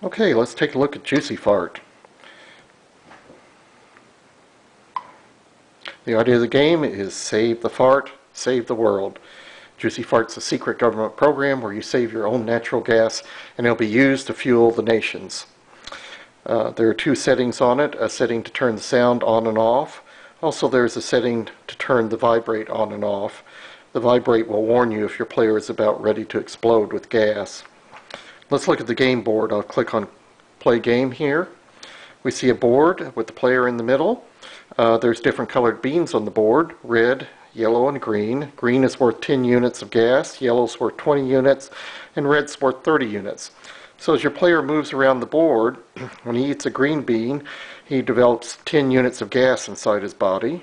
Okay, let's take a look at Juicy Fart. The idea of the game is save the fart, save the world. Juicy Fart's a secret government program where you save your own natural gas and it'll be used to fuel the nations. There are two settings on it, a setting to turn the sound on and off. Also there's a setting to turn the vibrate on and off. The vibrate will warn you if your player is about ready to explode with gas. Let's look at the game board. I'll click on Play Game here. We see a board with the player in the middle. There's different colored beans on the board, red, yellow, and green. Green is worth 10 units of gas, yellow's worth 20 units, and red's worth 30 units. So as your player moves around the board, when he eats a green bean, he develops 10 units of gas inside his body.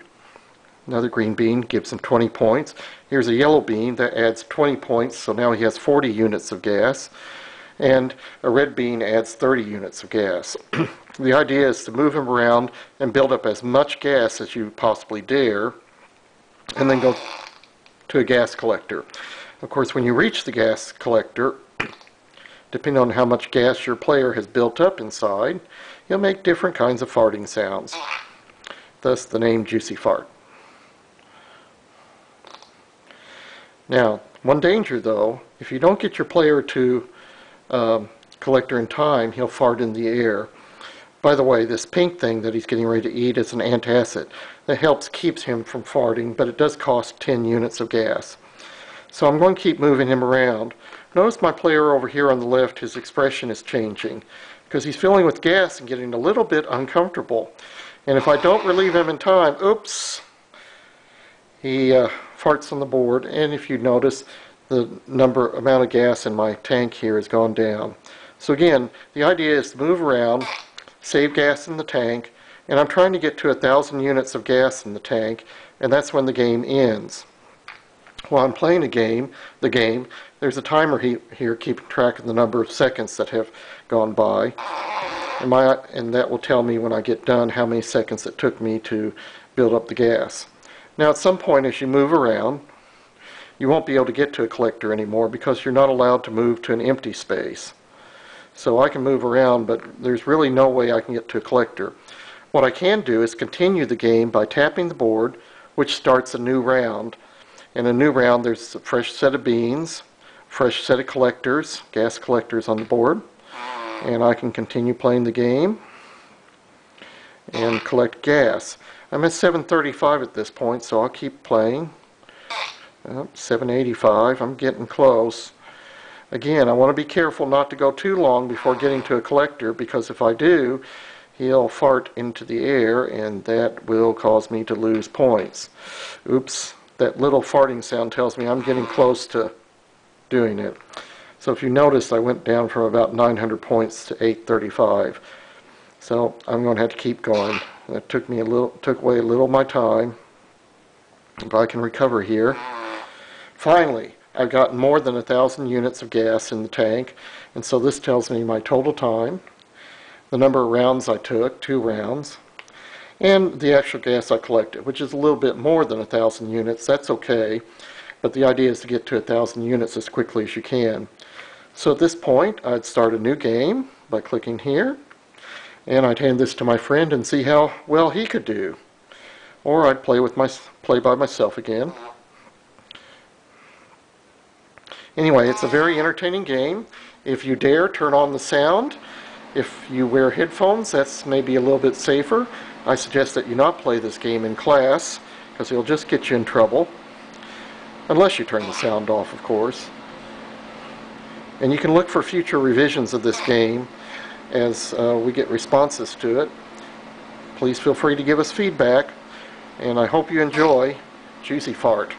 Another green bean gives him 20 points. Here's a yellow bean that adds 20 points, so now he has 40 units of gas. And a red bean adds 30 units of gas. The idea is to move him around and build up as much gas as you possibly dare, and then go to a gas collector. Of course, when you reach the gas collector, depending on how much gas your player has built up inside, you'll make different kinds of farting sounds. Thus the name Juicy Fart. Now, one danger though, if you don't get your player to collector in time, he'll fart in the air. By the way, this pink thing that he's getting ready to eat is an antacid that keeps him from farting, but it does cost 10 units of gas. So I'm going to keep moving him around. Notice my player over here on the left, his expression is changing because he's filling with gas and getting a little bit uncomfortable. And if I don't relieve him in time, oops, he farts on the board. And if you notice, the amount of gas in my tank here has gone down. So again, the idea is to move around, save gas in the tank, and I'm trying to get to 1,000 units of gas in the tank, and that's when the game ends. While I'm playing the game, there's a timer here keeping track of the number of seconds that have gone by, and that will tell me when I get done how many seconds it took me to build up the gas. Now at some point as you move around, you won't be able to get to a collector anymore because you're not allowed to move to an empty space. So I can move around, but there's really no way I can get to a collector. What I can do is continue the game by tapping the board, which starts a new round. In a new round, there's a fresh set of beans, fresh set of collectors, gas collectors on the board, and I can continue playing the game and collect gas. I'm at 735 at this point, so I'll keep playing. 785, I'm getting close. Again, I want to be careful not to go too long before getting to a collector, because if I do, he'll fart into the air and that will cause me to lose points. Oops, that little farting sound tells me I'm getting close to doing it. So if you notice, I went down from about 900 points to 835. So I'm going to have to keep going. That took away a little of my time, but I can recover here. Finally, I've gotten more than 1,000 units of gas in the tank, and so this tells me my total time, the number of rounds I took, 2 rounds, and the actual gas I collected, which is a little bit more than 1,000 units. That's okay, but the idea is to get to 1,000 units as quickly as you can. So at this point, I'd start a new game by clicking here, and I'd hand this to my friend and see how well he could do. Or I'd play by myself again. Anyway, it's a very entertaining game. If you dare, turn on the sound. If you wear headphones, that's maybe a little bit safer. I suggest that you not play this game in class, because it'll just get you in trouble. Unless you turn the sound off, of course. And you can look for future revisions of this game as we get responses to it. Please feel free to give us feedback, and I hope you enjoy Juicy Fart.